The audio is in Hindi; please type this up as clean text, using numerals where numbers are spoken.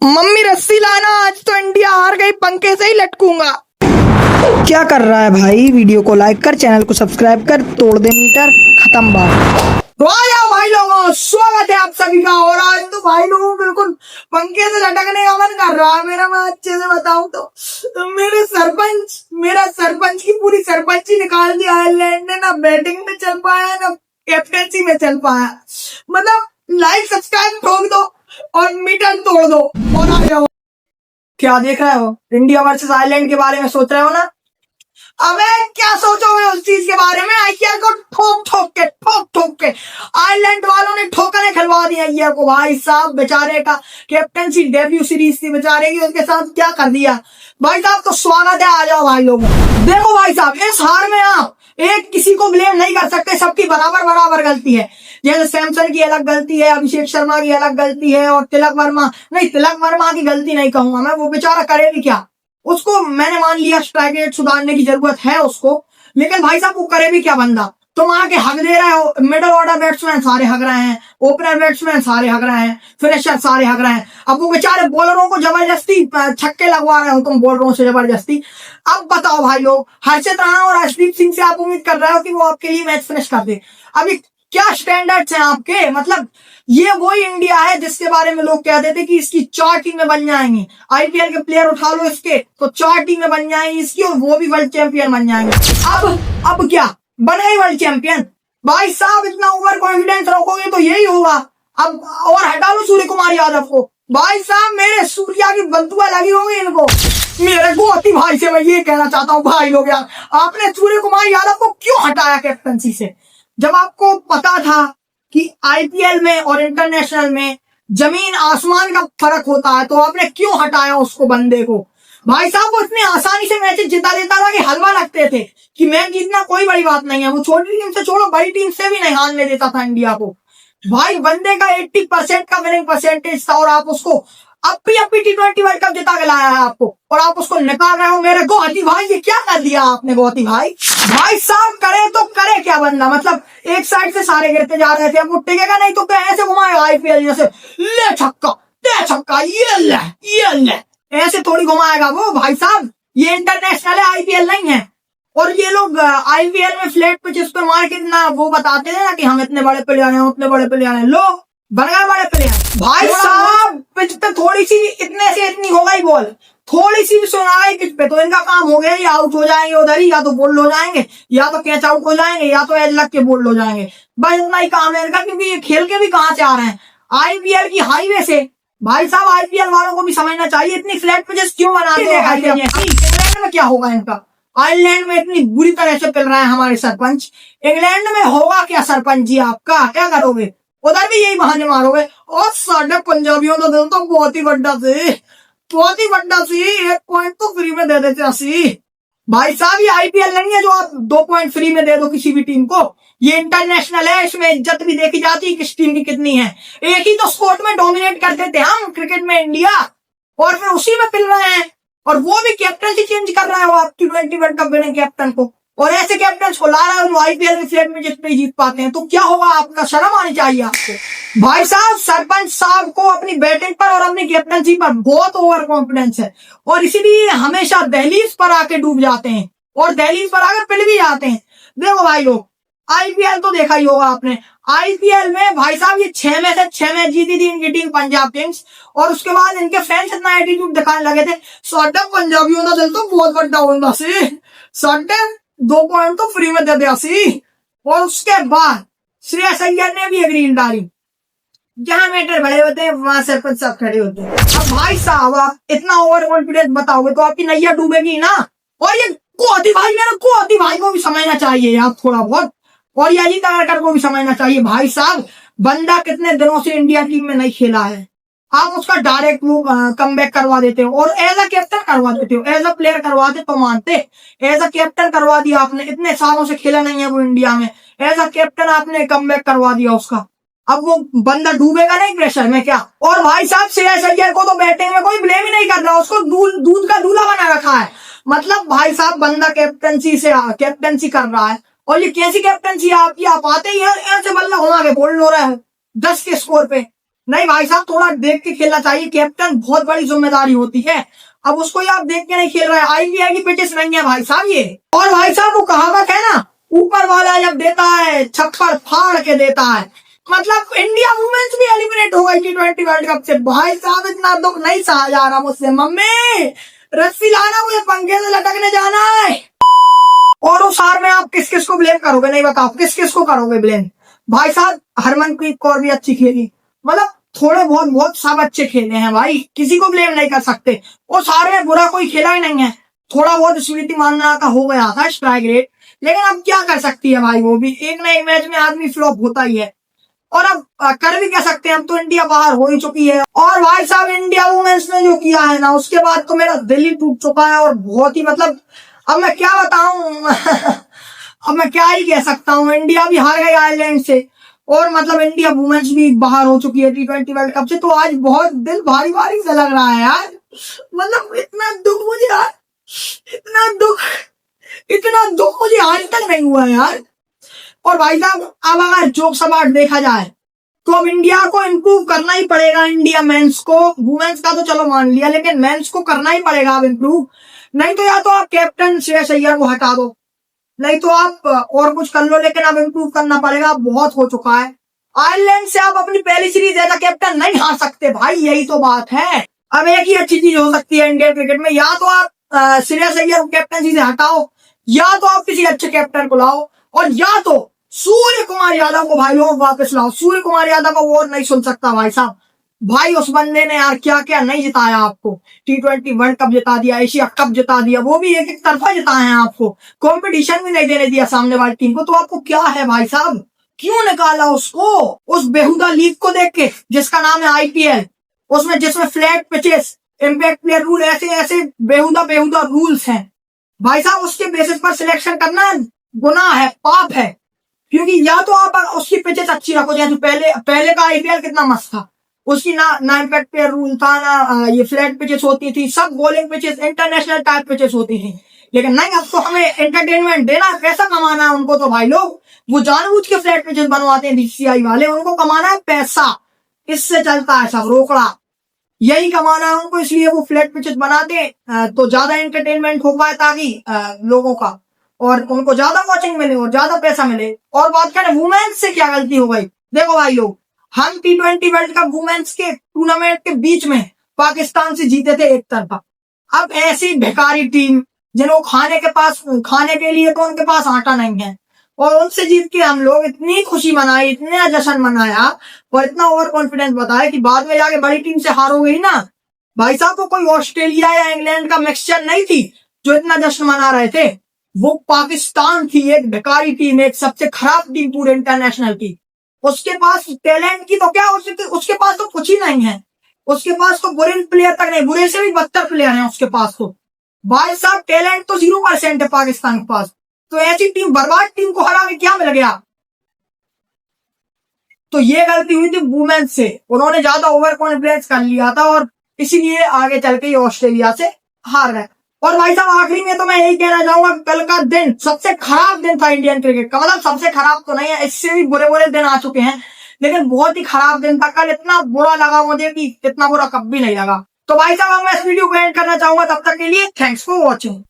मम्मी रस्सी लाना, आज तो इंडिया हार गई, पंखे से ही लटकूंगा। क्या कर रहा है भाई? वीडियो को लाइक कर, चैनल को सब्सक्राइब कर, तोड़ दे मीटर, खत्म बात। भाई लोगों, स्वागत है आप सभी का। और आज तो भाई लोगों बिल्कुल पंखे से लटकने का मन कर रहा है मेरा। मैं अच्छे से बताऊं तो मेरा सरपंच की पूरी सरपंची निकाल दी आयरलैंड ने। ना बैटिंग में चल पाया, ना कैप्टनसी में चल पाया। मतलब लाइक सब्सक्राइब ठोक दो और मीटर तोड़ दो और आ जाओ। क्या देख रहे हो? इंडिया वर्सेस आयरलैंड के बारे में सोच रहे हो ना? अबे क्या सोचोगे उस चीज के बारे में? आईपीएल को ठोक ठोक के आयरलैंड वालों ने ठोकरे खिलवा दी आईपीएल को। भाई साहब बेचारे का कैप्टनसी डेब्यू सीरीज थी बेचारे की, उसके साथ क्या कर दिया भाई साहब। तो स्वागत है, आ जाओ भाई लोग। देखो भाई साहब, इस हार में आप एक किसी को ब्लेम नहीं कर सकते, सबकी बराबर बराबर गलती है। जैसे सैमसन की अलग गलती है, अभिषेक शर्मा की अलग गलती है, और तिलक वर्मा की गलती नहीं कहूंगा मैं, वो बेचारा करे भी क्या। उसको मैंने मान लिया स्ट्राइक रेट सुधारने की जरूरत है उसको, लेकिन भाई साहब वो करे भी क्या बंदा। तुम आके हक दे रहे हो, मिडिल ऑर्डर बैट्समैन सारे हक रहे हैं, ओपनर बैट्समैन सारे हक रहे हैं, फिनिशर सारे हक रहे हैं। अब वो बेचारे बॉलरों को जबरदस्ती छक्के लगवा रहे हो तुम बॉलरों से जबरदस्ती। अब बताओ भाई लोग, हर्षित राणा और अर्शदीप सिंह से आप उम्मीद कर रहे हो कि वो आपके लिए मैच फिनिश कर दे? अभी क्या स्टैंडर्ड्स हैं आपके? मतलब ये वही इंडिया है जिसके बारे में लोग कहते थे कि इसकी 4 टीमें बन जाएंगी। आईपीएल के प्लेयर उठा लो इसके तो 4 टीमें बन जाएंगी इसकी, और वो भी वर्ल्ड चैंपियन बन जाएंगे। अब क्या बने ही वर्ल्ड चैंपियन? भाई साहब इतना ओवर कॉन्फिडेंस रखोगे तो यही होगा। अब और हटा लो सूर्य कुमार यादव को। भाई साहब मेरे सूर्या की बंदुआ लगी होगी इनको। मेरे गोती भाई से मैं ये कहना चाहता हूँ भाई लोग, यार आपने सूर्य कुमार यादव को क्यों हटाया कैप्टनसी से? जब आपको पता था कि आईपीएल में और इंटरनेशनल में जमीन आसमान का फर्क होता है, तो आपने क्यों हटाया उसको बंदे को? भाई साहब वो इतने आसानी से मैच जिता देता था कि हलवा लगते थे कि मैच जीतना कोई बड़ी बात नहीं है। वो छोटी टीम से छोड़ो, बड़ी टीम से भी नहीं हारने देता था इंडिया को। भाई बंदे का 80% का विनिंग परसेंटेज था, और आप उसको अब भी T20 वर्ल्ड कप जिता के लाया है आपको, और आप उसको निकाल रहे हो। मेरे गौहती भाई ये क्या कर दिया आपने गौहती भाई? भाई साहब करे तो करे क्या बंदा? मतलब एक साइड से सारे गिरते जा रहे थे, अब वो टिकेगा नहीं तो क्या ऐसे घुमाएगा आईपीएल जैसे ले छक्का ते छक्का ये ले ऐसे थोड़ी घुमाएगा वो। भाई साहब ये इंटरनेशनल है, आईपीएल नहीं है। और ये लोग आईपीएल में फ्लैट पिचेस पे मार के ना वो बताते हैं ना कि हम इतने बड़े प्लेयर हैं, उतने बड़े प्लेयर हैं। लोग बन गए बड़े प्लेयर। भाई साहब पिच पे थोड़ी सी इतने से इतनी हो गई बॉल, थोड़ी सी भी सुना गई पिच पे तो इनका काम हो गया, ये आउट हो जाएंगे उधर ही, या तो बोल्ड हो जाएंगे, या तो कैच आउट हो जाएंगे, या तो एज लग के बोल्ड हो जाएंगे। बस इतना ही काम है इनका, क्योंकि ये खेल के भी कहां से आ रहे हैं? आईपीएल की हाईवे से। भाई साहब आईपीएल वालों को भी समझना चाहिए इतनी फ्लैट पिचेस क्यों बनाते हैं। इंग्लैंड में क्या होगा इनका? आयरलैंड में इतनी बुरी तरह से पिल रहा है हमारे सरपंच, इंग्लैंड में होगा क्या सरपंच जी आपका? क्या करोगे? उधर भी यही बहाने मारोगे। और साढ़े पंजाबियों का दिल तो बहुत ही बड़ा सी 1 पॉइंट तो फ्री में दे देते असी। भाई साहब ये आईपीएल नहीं है जो आप 2 पॉइंट फ्री में दे दो किसी भी टीम को। ये इंटरनेशनल है, इसमें इज्जत भी देखी जाती है किस टीम की कितनी है। एक ही तो स्पोर्ट में डोमिनेट करते थे हम, क्रिकेट में इंडिया, और फिर उसी में पिल रहे हैं। और वो भी कैप्टनसी चेंज कर रहे हो आप T20 world cup winning captain को, और ऐसे कैप्टन को ला रहे हो जो आईपीएल में फ्लैट में जितने जीत पाते हैं। तो क्या होगा आपका? शर्म आनी चाहिए आपको। भाई साहब सरपंच साहब को अपनी बैटिंग पर और अपनी कैप्टनसी पर बहुत ओवर कॉन्फिडेंस है, और इसीलिए हमेशा दहलीज पर आके डूब जाते हैं, और दहलीज पर आकर पिल भी जाते हैं। देखो भाई लोग आईपीएल तो देखा ही होगा आपने। आईपीएल में भाई साहब ये 6 में से 6 मैच जीती थी इनकी टीम पंजाब किंग्स, और उसके बाद इनके फैंस इतना एटीट्यूड दिखाने लगे थे। साढ़े पंजाबियों का दिल तो बहुत बड़ा होता सी, साढ़े 2 पॉइंट तो फ्री में दे दिया सी। और उसके बाद श्रेयस अय्यर ने भी एग्री डाली। जहां मैटर बड़े होते हैं वहां सरपंच साहब खड़े होते हैं। अब भाई साहब आप इतना ओवर कॉन्फिडेंस बताओगे तो आपकी नैया डूबेगी ना। और ये गोहती भाई को भी समझना चाहिए यार थोड़ा बहुत, और ये अजीत अग्रकर को भी समझना चाहिए। भाई साहब बंदा कितने दिनों से इंडिया टीम में नहीं खेला है, आप उसका डायरेक्ट वो कम बैक करवा देते हो, और एज अ कैप्टन करवा देते हो। एज अ प्लेयर करवाते तो मानते, एज अ कैप्टन करवा दिया आपने। इतने सालों से खेला नहीं है वो इंडिया में, एज अ कैप्टन आपने कम बैक करवा दिया उसका। अब वो बंदा डूबेगा नहीं प्रेशर में क्या? और भाई साहब श्रेयस अय्यर को तो बैटिंग में कोई ब्लेम ही नहीं कर रहा, उसको दूध का दूल्हा बना रखा है। मतलब भाई साहब बंदा कैप्टनसी कर रहा है, और ये कैसी कैप्टनसी आपकी? आप आते ही ऐसे बल्ला घुमा के बोल्ड हो रहा है 10 के स्कोर पे। नहीं भाई साहब, थोड़ा देख के खेलना चाहिए। कैप्टन बहुत बड़ी जिम्मेदारी होती है। अब उसको ही आप देख के नहीं खेल रहे हैं। आईपीएल की पिचेस नहीं है भाई साहब ये। और भाई साहब वो कहावत है ना, ऊपर वाला जब देता है छप्पर फाड़ के देता है। मतलब इंडिया वुमेन्स भी एलिमिनेट हो गई T20 वर्ल्ड कप से। भाई साहब इतना दुख नहीं सहा जा रहा मुझसे। मम्मी रस्सी लाना, मुझे पंखे से लटकने जाना है। और उस हार में आप किस किस को ब्लेम करोगे? नहीं बताओ, किस किस को करोगे ब्लेम? भाई साहब हरमनप्रीत कौर भी अच्छी खेली, मतलब थोड़े बहुत सब अच्छे खेले हैं भाई, किसी को ब्लेम नहीं कर सकते। वो सारे में बुरा कोई खेला ही नहीं है। थोड़ा बहुत स्मृति मानना का हो गया था स्ट्राइक रेट, लेकिन अब क्या कर सकती है भाई, वो भी एक ना एक मैच में आदमी फ्लॉप होता ही है। और अब कर भी क्या सकते हैं, अब तो इंडिया बाहर हो ही चुकी है। और भाई साहब इंडिया वुमेन्स ने जो किया है ना, उसके बाद तो मेरा दिल ही टूट चुका है। और बहुत ही मतलब अब मैं क्या बताऊं अब मैं क्या ही कह सकता हूँ। इंडिया भी हार गई आयरलैंड से, और मतलब इंडिया वुमेन्स भी बाहर हो चुकी है T20 वर्ल्ड कप से। तो आज बहुत दिल भारी भारी सा लग रहा है यार। मतलब इतना दुख मुझे यार, इतना दुख मुझे आज तक नहीं हुआ यार। और भाई साहब अब अगर जोक सवार देखा जाए तो अब इंडिया को इम्प्रूव करना ही पड़ेगा। इंडिया मेंस को, वुमेन्स का तो चलो मान लिया, लेकिन मेंस को करना ही पड़ेगा अब इम्प्रूव। नहीं तो या तो आप कैप्टन श्रेयस अय्यर को हटा दो, नहीं तो आप और कुछ कर लो, लेकिन अब इम्प्रूव करना पड़ेगा। बहुत हो चुका है। आयरलैंड से आप अपनी पहली सीरीज एज कैप्टन नहीं हार सकते भाई, यही तो बात है। अब एक ही अच्छी चीज हो सकती है इंडियन क्रिकेट में, या तो आप श्रेयस अय्यर को कैप्टनसी से हटाओ, या तो आप किसी अच्छे कैप्टन को लाओ, और या तो सूर्य कुमार यादव को भाई लोग वापस लाओ। सूर्य कुमार यादव का वो नहीं सुन सकता भाई साहब। भाई उस बंदे ने यार क्या क्या नहीं जिताया आपको। T20 वर्ल्ड कप जिता दिया, एशिया कप जिता दिया, वो भी एक एक तरफा जिताए हैं आपको। कंपटीशन भी नहीं देने दिया सामने वाली टीम को। तो आपको क्या है भाई साहब, क्यों निकाला उसको उस बेहुदा लीग को देख के जिसका नाम है IPL? उसमें जिसमें flat pitches, impact player rule, ऐसे ऐसे बेहुदा रूल्स हैं भाई साहब। उसके बेसिस पर सिलेक्शन करना गुनाह है, पाप है। क्योंकि या तो आप उसकी पिचेस अच्छी रखो, जैसे पहले का IPL कितना मस्त था। उसकी ना इम्पैक्ट प्लेयर रूल था, ना ये फ्लैट पिचेस होती थी, सब bowling pitches, international type pitches होती थी। लेकिन नहीं, अब तो हमें एंटरटेनमेंट देना, पैसा कमाना है उनको। तो भाई लोग वो जानबूझ के फ्लैट पिचेस बनवाते हैं BCCI वाले, उनको कमाना है पैसा। इससे चलता है सब, रोकड़ा यही कमाना है उनको, इसलिए वो फ्लैट पिचेस बनाते तो ज्यादा एंटरटेनमेंट हो पाए, ताकि लोगों का और उनको ज्यादा वॉचिंग मिले और ज्यादा पैसा मिले। और बात करें वुमेन्स से क्या गलती हो गई, देखो भाई लोग, हम T20 वर्ल्ड कप वुमेन्स के टूर्नामेंट के बीच में पाकिस्तान से जीते थे एक तरफा। अब ऐसी भिखारी टीम जिनको खाने के लिए तो उनके पास आटा नहीं है, और उनसे जीत के हम लोग इतनी खुशी मनाई, इतना जश्न मनाया, और इतना ओवर कॉन्फिडेंस बताया कि बाद में जाके बड़ी टीम से हारोगे ही ना भाई साहब। वो कोई ऑस्ट्रेलिया या इंग्लैंड का मिक्सचर नहीं थी जो इतना जश्न मना रहे थे। वो पाकिस्तान थी, एक भिखारी टीम, एक सबसे खराब टीम पूरे इंटरनेशनल की। उसके पास टैलेंट की तो क्या, उसके पास तो कुछ ही नहीं है। उसके पास तो बुरे प्लेयर तक नहीं, बुरे से भी बदतर प्लेयर हैं उसके पास। तो भाई साहब टैलेंट तो 0% है पाकिस्तान के पास। तो ऐसी टीम, बर्बाद टीम को हरा के क्या मिल गया? तो ये गलती हुई थी वुमेन से, उन्होंने ज्यादा ओवर कॉन्फिडेंस कर लिया था, और इसीलिए आगे चल के ऑस्ट्रेलिया से हार गए। और भाई साहब आखिरी में तो मैं यही कहना चाहूंगा, कल का दिन सबसे खराब दिन था इंडियन क्रिकेट का। मतलब सबसे खराब तो नहीं है, इससे भी बुरे दिन आ चुके हैं, लेकिन बहुत ही खराब दिन था कल। इतना बुरा लगा मुझे कि इतना बुरा कब भी नहीं लगा। तो भाई साहब मैं इस वीडियो को एंड करना चाहूंगा। तब तक के लिए थैंक्स फॉर वॉचिंग।